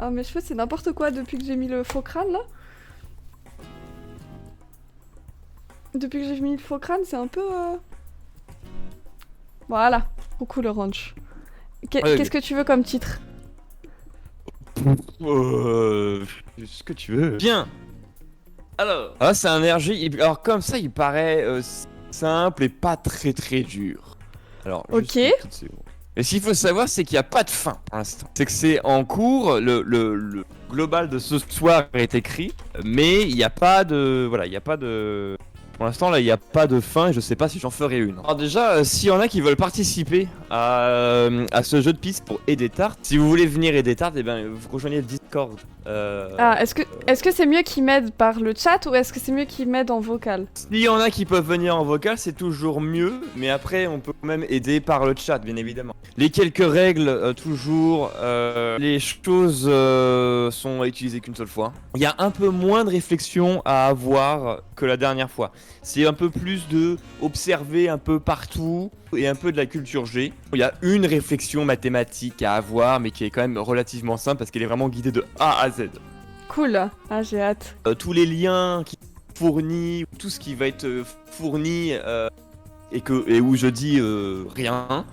Ah, mes cheveux, c'est n'importe quoi depuis que j'ai mis le faux crâne, là. Depuis que j'ai mis le faux crâne, c'est un peu... Voilà. Coucou, le ranch. Qu'est-ce que tu veux comme titre? Ce que tu veux. Bien. Alors. Ah, c'est un RG. Alors, comme ça, il paraît simple et pas très très dur. Alors, ok. Et ce qu'il faut savoir, c'est qu'il n'y a pas de fin pour l'instant. C'est que c'est en cours, le global de ce soir est écrit, mais il n'y a pas de... Voilà, il n'y a pas de... Pour l'instant, là, il n'y a pas de fin et je sais pas si j'en ferai une. Alors déjà, s'il y en a qui veulent participer à ce jeu de piste pour aider Tarte, si vous voulez venir aider Tarte, eh ben, vous rejoignez le Discord. Est-ce que c'est mieux qu'ils m'aident par le chat ou est-ce que c'est mieux qu'ils m'aident en vocal? S'il y en a qui peuvent venir en vocal, c'est toujours mieux, mais après, on peut quand même aider par le chat, bien évidemment. Les quelques règles, toujours, les choses sont utilisées qu'une seule fois. Il y a un peu moins de réflexion à avoir que la dernière fois. C'est un peu plus de observer un peu partout et un peu de la culture G. Il y a une réflexion mathématique à avoir, mais qui est quand même relativement simple parce qu'elle est vraiment guidée de A à Z. Cool, ah j'ai hâte. Tous les liens qui sont fournis, tout ce qui va être fourni et où je dis rien,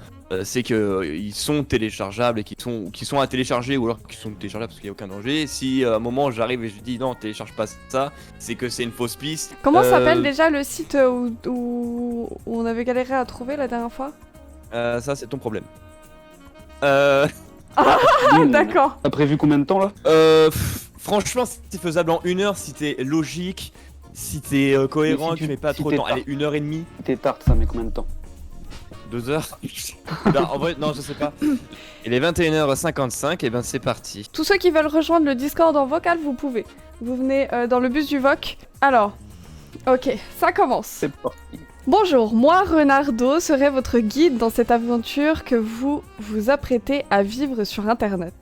c'est qu'ils sont téléchargeables et qui sont à télécharger ou alors qui sont téléchargeables parce qu'il n'y a aucun danger. Si à un moment j'arrive et je dis non, télécharge pas ça, c'est que c'est une fausse piste. Comment s'appelle déjà le site où on avait galéré à trouver la dernière fois? Ça, c'est ton problème. D'accord. T'as prévu combien de temps là? Franchement, si c'est faisable en 1 heure, si t'es logique, si t'es cohérent, si tu mets pas trop de temps. Allez, 1h30. T'es Tarte, ça met combien de temps? 2 heures. Non, en vrai, non, je sais pas. Il est 21h55, et ben c'est parti. Tous ceux qui veulent rejoindre le Discord en vocal, vous pouvez. Vous venez dans le bus du VOC. Alors, ok, ça commence. C'est parti. Bonjour, moi Renardo serai votre guide dans cette aventure que vous vous apprêtez à vivre sur Internet.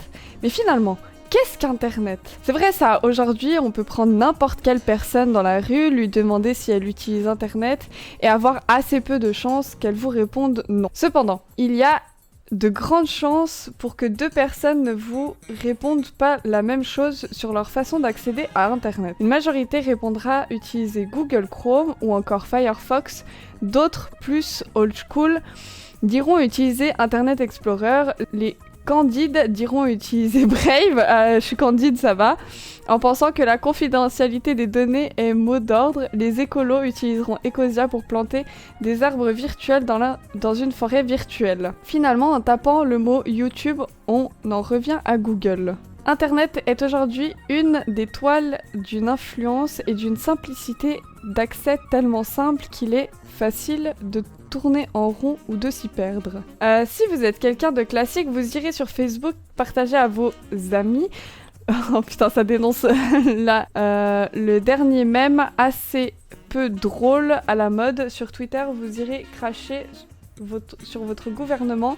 Mais finalement, qu'est-ce qu'Internet? C'est vrai ça, aujourd'hui on peut prendre n'importe quelle personne dans la rue, lui demander si elle utilise Internet et avoir assez peu de chances qu'elle vous réponde non. Cependant, il y a de grandes chances pour que deux personnes ne vous répondent pas la même chose sur leur façon d'accéder à Internet. Une majorité répondra utiliser Google Chrome ou encore Firefox, d'autres plus old school diront utiliser Internet Explorer, les candides diront utiliser Brave, je suis candide ça va, en pensant que la confidentialité des données est mot d'ordre. Les écolos utiliseront Ecosia pour planter des arbres virtuels dans une forêt virtuelle. Finalement, en tapant le mot YouTube, on en revient à Google. Internet est aujourd'hui une des toiles d'une influence et d'une simplicité d'accès tellement simple qu'il est facile de tourner en rond ou de s'y perdre. Si vous êtes quelqu'un de classique, vous irez sur Facebook partager à vos amis. Oh putain, ça dénonce là. Le dernier mème assez peu drôle à la mode. Sur Twitter, vous irez cracher sur votre gouvernement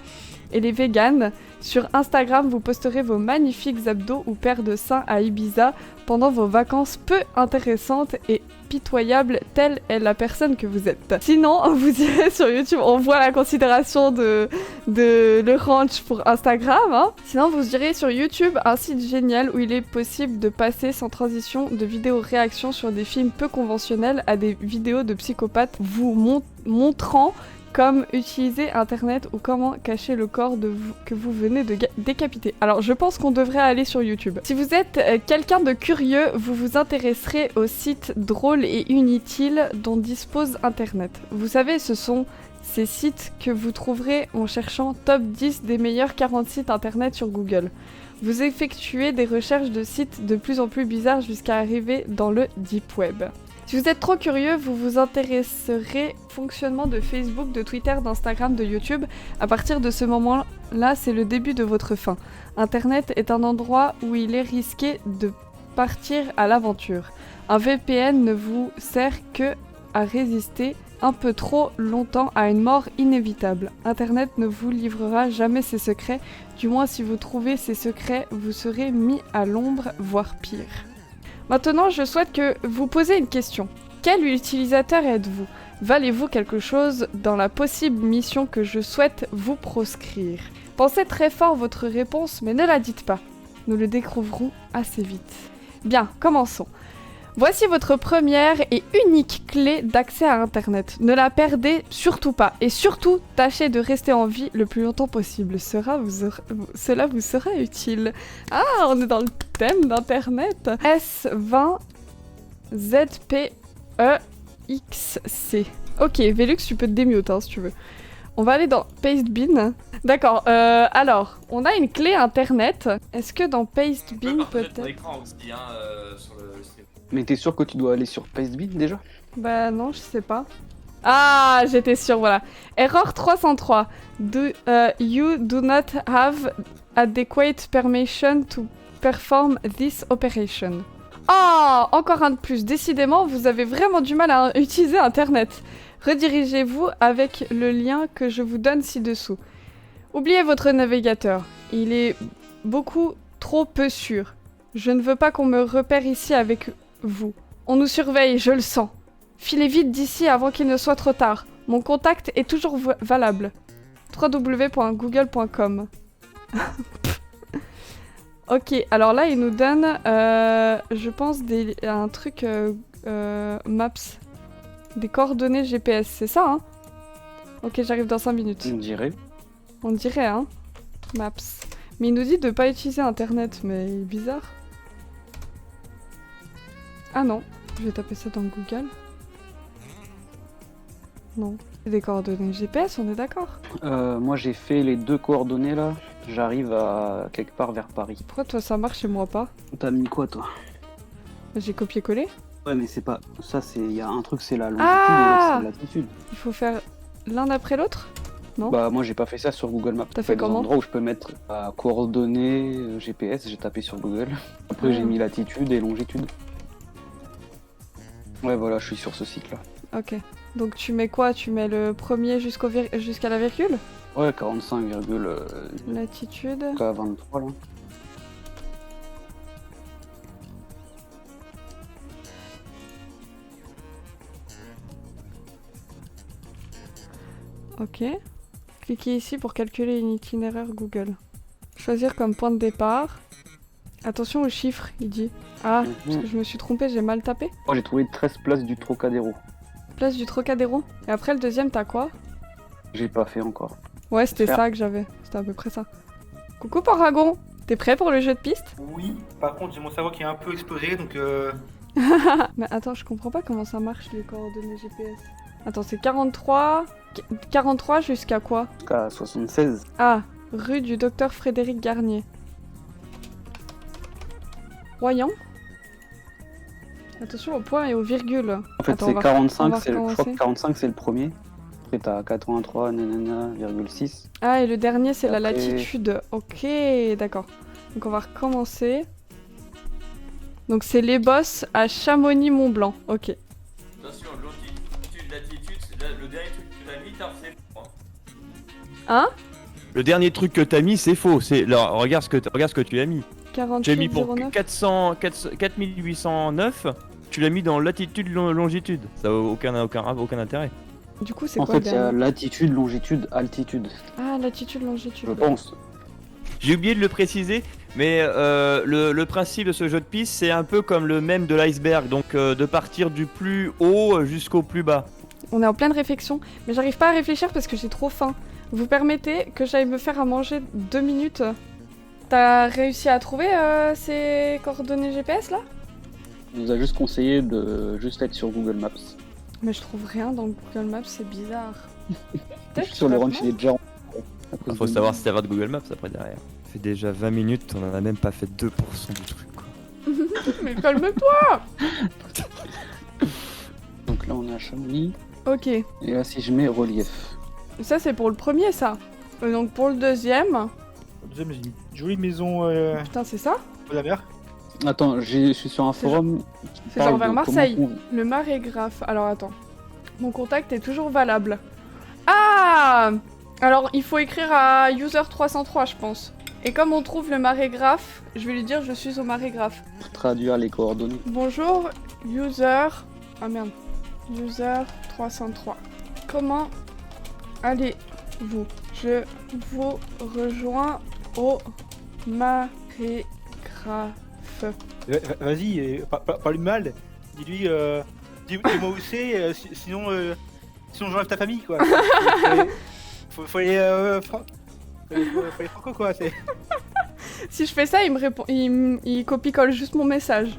et les véganes. Sur Instagram, vous posterez vos magnifiques abdos ou paires de seins à Ibiza pendant vos vacances peu intéressantes et pitoyables, telle est la personne que vous êtes. Sinon, vous irez sur YouTube, on voit la considération de le ranch pour Instagram. Hein. Sinon, vous irez sur YouTube, un site génial où il est possible de passer sans transition de vidéos réactions sur des films peu conventionnels à des vidéos de psychopathes vous montrant comme utiliser Internet ou comment cacher le corps que vous venez de décapiter. Alors, je pense qu'on devrait aller sur YouTube. Si vous êtes quelqu'un de curieux, vous vous intéresserez aux sites drôles et inutiles dont dispose Internet. Vous savez, ce sont ces sites que vous trouverez en cherchant top 10 des meilleurs 40 sites Internet sur Google. Vous effectuez des recherches de sites de plus en plus bizarres jusqu'à arriver dans le Deep Web. Si vous êtes trop curieux, vous vous intéresserez au fonctionnement de Facebook, de Twitter, d'Instagram, de YouTube. À partir de ce moment-là, c'est le début de votre fin. Internet est un endroit où il est risqué de partir à l'aventure. Un VPN ne vous sert que à résister un peu trop longtemps à une mort inévitable. Internet ne vous livrera jamais ses secrets. Du moins, si vous trouvez ces secrets, vous serez mis à l'ombre, voire pire. Maintenant, je souhaite que vous posiez une question. Quel utilisateur êtes-vous? Valez-vous quelque chose dans la possible mission que je souhaite vous proscrire? Pensez très fort votre réponse, mais ne la dites pas. Nous le découvrirons assez vite. Bien, commençons. Voici votre première et unique clé d'accès à Internet. Ne la perdez surtout pas. Et surtout, tâchez de rester en vie le plus longtemps possible. Cela vous sera utile. Ah, on est dans le thème d'Internet. S20 ZPEXC. Ok, Velux, tu peux te démute hein, si tu veux. On va aller dans Pastebin. D'accord, alors, on a une clé Internet. Est-ce que dans Pastebin, peut-être... aussi, hein, sur le stream. Mais t'es sûr que tu dois aller sur Pastebin déjà? Bah non, je sais pas. Ah, j'étais sûre, voilà. Erreur 303. You do not have adequate permission to perform this operation. Oh, encore un de plus. Décidément, vous avez vraiment du mal à utiliser Internet. Redirigez-vous avec le lien que je vous donne ci-dessous. Oubliez votre navigateur. Il est beaucoup trop peu sûr. Je ne veux pas qu'on me repère ici avec vous. On nous surveille, je le sens. Filez vite d'ici avant qu'il ne soit trop tard. Mon contact est toujours valable. www.google.com. Ok, alors là, il nous donne, je pense, un truc Maps. Des coordonnées GPS, c'est ça, hein? Ok, j'arrive dans 5 minutes. On dirait. On dirait, hein? Maps. Mais il nous dit de pas utiliser Internet, mais il est bizarre. Ah non, je vais taper ça dans Google. Non, c'est des coordonnées GPS, on est d'accord? Moi j'ai fait les 2 coordonnées là. J'arrive à quelque part vers Paris. Pourquoi toi ça marche et moi pas? T'as mis quoi toi? J'ai copié-collé. Ouais mais c'est pas... Ça c'est... Il y a un truc c'est la longitude Ah et l'autre c'est latitude. Il faut faire l'un après l'autre? Non? Bah moi j'ai pas fait ça sur Google Maps. T'as fait des comment? endroits où je peux mettre coordonnées GPS, j'ai tapé sur Google. Après j'ai mis latitude et longitude. Ouais voilà, je suis sur ce site là. Ok. Donc tu mets quoi? Tu mets le premier jusqu'à la virgule? Ouais, 45, Latitude. jusqu'à 23 là. Ok. Cliquez ici pour calculer une itinéraire Google. Choisir comme point de départ. Attention aux chiffres, il dit. Ah, parce que je me suis trompée, j'ai mal tapé. Moi j'ai trouvé 13 places du Trocadéro. Place du Trocadéro. Et après le deuxième, t'as quoi? J'ai pas fait encore. Ouais, c'était Faire. ça que j'avais. C'était à peu près ça. Coucou Paragon. T'es prêt pour le jeu de piste? Oui, par contre j'ai mon cerveau qui est un peu explosé donc Mais attends, je comprends pas comment ça marche les coordonnées GPS. Attends, c'est 43... 43 jusqu'à quoi? Jusqu'à 76. Ah, rue du docteur Frédéric Garnier. Royan? Attention au point et aux virgules. En fait Attends, c'est on va 45, je crois recommencer. que 45 c'est le premier. Après t'as 83, nanana, virgule 6. Ah, et le dernier, c'est la Après- latitude. Ok, d'accord. Donc on va recommencer. Donc c'est les bosses à Chamonix-Mont-Blanc. Ok. Attention, longitude, latitude, le dernier truc que t'as mis, c'est faux. Hein? Le dernier truc que t'as mis, c'est faux. Alors, regarde ce que tu as mis. 48, Tu as mis pour 09. 4809, tu l'as mis dans latitude, longitude. Ça n'a aucun intérêt. Du coup, c'est En quoi fait le il y a dernier? latitude, longitude, altitude. Ah, latitude, longitude. Je pense. J'ai oublié de le préciser, mais le principe de ce jeu de piste, c'est un peu comme le même de l'iceberg, donc de partir du plus haut jusqu'au plus bas. On est en pleine réflexion, mais j'arrive pas à réfléchir parce que j'ai trop faim. Vous permettez que j'aille me faire à manger 2 minutes? T'as réussi à trouver ces coordonnées GPS là? On nous a juste conseillé de juste être sur Google Maps. Mais je trouve rien dans Google Maps, c'est bizarre. Je Peut-être suis sur le ranch, il est déjà en... à cause Faut de- savoir si ça va de Google Maps après derrière. Ça fait déjà 20 minutes, on en a même pas fait 2% du truc quoi. Mais calme-toi! Donc là on est à Chamonix. Ok, Et là si je mets relief. ça c'est pour le premier ça. Donc pour le deuxième, deuxième j'ai une jolie maison putain c'est ça? de la mer. Attends, je suis sur un C'est forum. qui c'est parle genre vers de Marseille. comment Le marégraphe. Alors attends. Mon contact est toujours valable. Ah! Alors il faut écrire à user303 je pense. Et comme on trouve le marégraphe, je vais lui dire je suis au marégraphe. pour traduire les coordonnées. Bonjour user... Ah merde. User303. Comment allez-vous? Je vous rejoins au marégraphe. Vas-y, parle mal. Dis-lui, dis-moi où c'est, sinon j'enlève ta famille, quoi. Faut aller franco, quoi. Si je fais ça, il me répond, il copie-colle juste mon message.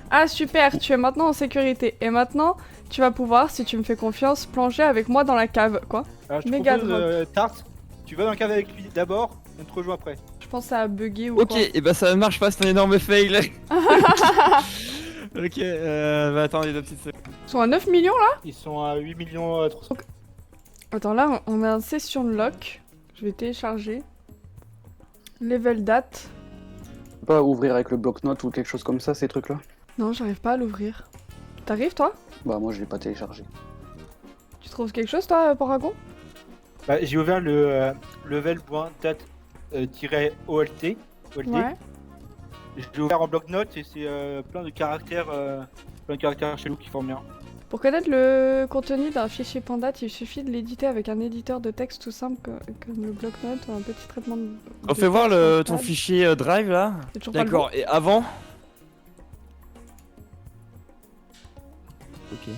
Ah super, tu es maintenant en sécurité. Et maintenant, tu vas pouvoir, si tu me fais confiance, plonger avec moi dans la cave, quoi. Alors, je te Méga propose, Tarte, tu vas dans le cave avec lui d'abord, on te rejoint après. Je pense que ça a bugué ou Ok, quoi. et bah ça marche pas, c'est un énorme fail. Ok, bah attends, les deux petites secondes. Ils sont à 9 millions là? Ils sont à 8 millions 300. Attends, là, on a un session lock. Je vais télécharger. Level date. Pas ouvrir avec le bloc-notes ou quelque chose comme ça, ces trucs-là? Non, j'arrive pas à l'ouvrir. T'arrives, toi? Bah, moi, je l'ai pas téléchargé. Tu trouves quelque chose, toi, Paragon? Bah, j'ai ouvert le level.date-olt. Ouais. Je l'ai ouvert en bloc-notes et c'est plein de caractères chelous qui forment bien. Pour connaître le contenu d'un fichier Pandat, il suffit de l'éditer avec un éditeur de texte tout simple comme le bloc-notes ou un petit traitement de. On fait voir texte ton notepad. fichier Drive là. C'est toujours pas le D'accord, et avant? Ok. bon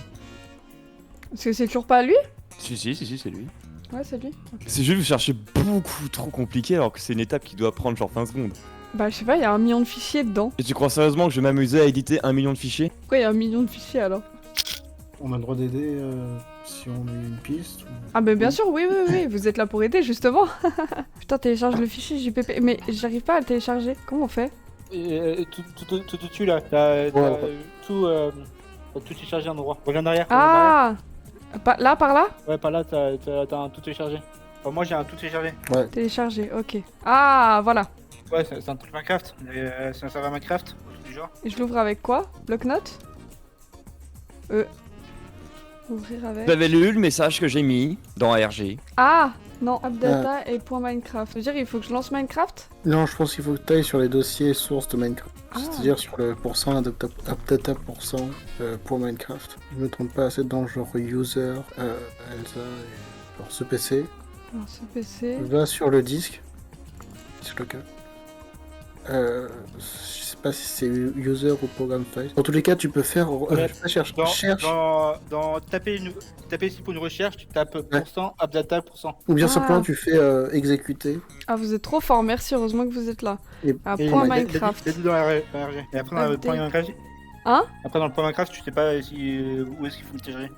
Parce que c'est toujours pas lui? Si, c'est lui. Ouais, c'est lui. Ok. C'est juste que vous cherchez beaucoup trop compliqué alors que c'est une étape qui doit prendre genre 20 secondes. Bah, je sais pas, il y a 1 million de fichiers dedans. Et tu crois sérieusement que je vais m'amuser à éditer 1 million de fichiers? Pourquoi il y a 1 million de fichiers alors? On a le droit d'aider si on a une piste. Ah, bah, bien sûr, oui, vous êtes là pour aider justement. Putain, télécharge le fichier JPP. Mais j'arrive pas à le télécharger. Comment on fait? Et tout dessus là, t'as tout téléchargé en endroit. Reviens derrière. Ah là, par là? Ouais, par là, t'as un tout téléchargé. Enfin, moi j'ai un tout téléchargé. Télécharger, ok. Ah, voilà. Ouais, c'est un truc Minecraft. C'est un serveur Minecraft, un truc du genre. Et je l'ouvre avec quoi? Bloc-notes? Ouvrir avec. Vous avez lu le message que j'ai mis dans ARG. Ah non, appdata et .minecraft. Ça veut dire il faut que je lance Minecraft? Non, je pense qu'il faut que tu ailles sur les dossiers sources de Minecraft. Ah. C'est-à-dire sur le pourcent, appdata pourcent pour Minecraft. Je me trompe pas, c'est dans le genre user, Elsa et genre ce PC. Alors, ce PC. Va sur le disque. C'est le cas. Je sais pas si c'est user ou program file. En tous les cas, tu peux faire. Cherche. Taper ici pour une recherche, tu tapes %, appdata %. Ou bien Ah. simplement tu fais exécuter. Ah, vous êtes trop fort, merci, heureusement que vous êtes là. Et- Ah, Et point il a dit Minecraft. dans RG. Et après dans le Update. point Minecraft. Hein? Après dans le point Minecraft, tu sais pas où est-ce qu'il faut le télécharger.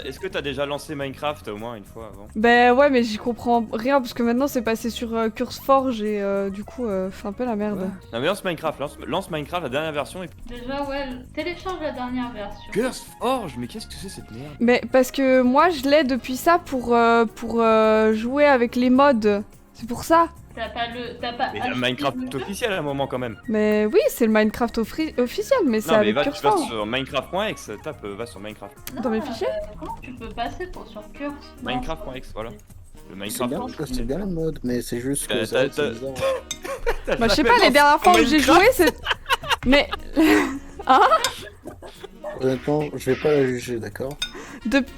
Est-ce que t'as déjà lancé Minecraft au moins une fois avant? Ben ouais, mais j'y comprends rien parce que maintenant c'est passé sur CurseForge et du coup, c'est un peu la merde. Non mais lance Minecraft, lance Minecraft la dernière version et puis... Déjà, ouais, télécharge la dernière version. CurseForge, mais qu'est-ce que c'est cette merde? Mais parce que moi je l'ai depuis ça pour jouer avec les mods. C'est pour ça. T'as pas Mais il y a Minecraft officiel à un moment quand même. Mais oui, c'est le Minecraft officiel, mais c'est Non mais avec va, tu vas CurseForge. sur Minecraft.exe, tape va sur Minecraft. Dans mes fichiers Comment tu peux passer sur Curse? Non. Minecraft.exe, voilà. Le C'est bien, Minecraft. c'est bien la mode, mais c'est juste que T'as- c'est bizarre. Bah je sais pas, les dernières fois où j'ai joué, c'est... Mais... Honnêtement, je vais pas la juger, d'accord?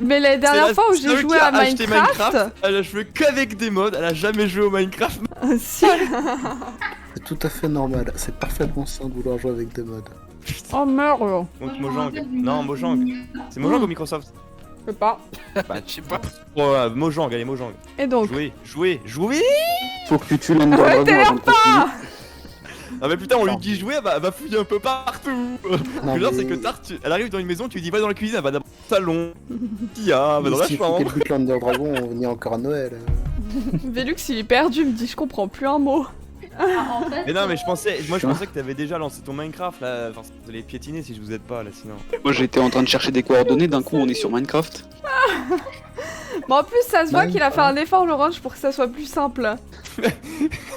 Mais les dernières fois où j'ai joué à Minecraft... Elle a joué qu'avec des mods, elle a jamais joué au Minecraft. Si. C'est tout à fait normal, c'est parfaitement sain de vouloir jouer avec des mods. Oh merde. Donc Mojang. Non, Mojang. C'est Mojang ou Microsoft? Je sais pas. Bah, je sais pas. Mojang, allez, Mojang. Et donc... Jouer. Faut que tu tues l'Ender Ouais, Dragon t'énerve avant de continuer. Ah mais putain, on lui dit jouer, elle va fouiller un peu partout. Non, Le genre, mais- c'est que Tarte, elle arrive dans une maison, tu lui dis va dans la cuisine, elle va d'abord dans le salon. Tia, va dans la S'il faut qu'elle chambre. bute l'Under Dragon, on venir encore à Noël. Velux il est perdu, il me dit je comprends plus un mot. Ah, en fait, Mais non, mais je pensais que t'avais déjà lancé ton Minecraft là. Enfin, vous allez piétiner si je vous aide pas là, sinon. Moi, j'étais en train de chercher des coordonnées, d'un coup, on est sur Minecraft. Bon, en plus, ça se voit qu'il a fait un effort, Laurence, pour que ça soit plus simple.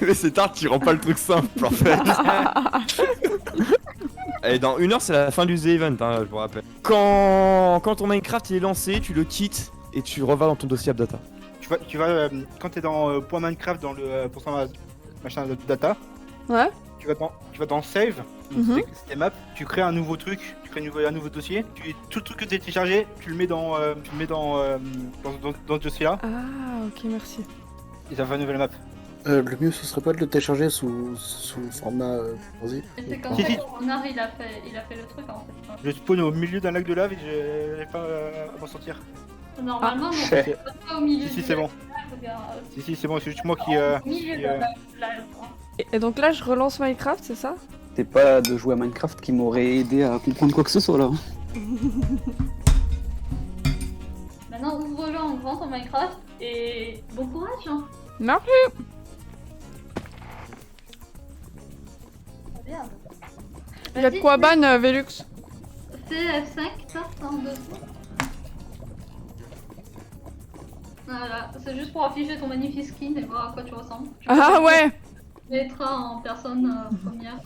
Mais c'est Tarte qui rend pas le truc simple en fait. Et dans 1 heure, c'est la fin du The Event, hein, je vous rappelle. Quand ton Minecraft il est lancé, tu le quittes et tu revas dans ton dossier AppData. Tu vas quand t'es dans point Minecraft dans le pourcentage machin de data, Ouais. tu vas dans save, Mhm. c'est map, tu crées un nouveau truc, tu crées un nouveau dossier, tout le truc que t'as téléchargé, tu le mets dans ce dossier là Ah, ok, merci. et ça fait une nouvelle map. Le mieux, ce serait pas de le télécharger sous format vas-y. Mais c'est comme Si, ça si. que Renard il a fait le truc en fait. Je spawn au milieu d'un lac de lave et j'arrive pas à m'en sortir. Normalement, non, c'est- c'est pas au milieu Si, du c'est bon. lac, regarde, Si, c'est bon, c'est juste moi qui. au milieu qui, de la Et donc là, je relance Minecraft, c'est ça? C'est pas de jouer à Minecraft qui m'aurait aidé à comprendre quoi que ce soit là. Maintenant, ouvre-le en grand en Minecraft et bon courage. Hein. Merci. Oh, merde. Il y a de quoi ban, Velux? Fais F5, ça, en dessous. Voilà, c'est juste pour afficher ton magnifique skin et voir à quoi tu ressembles. Ah ouais. Tu mettras en personne première.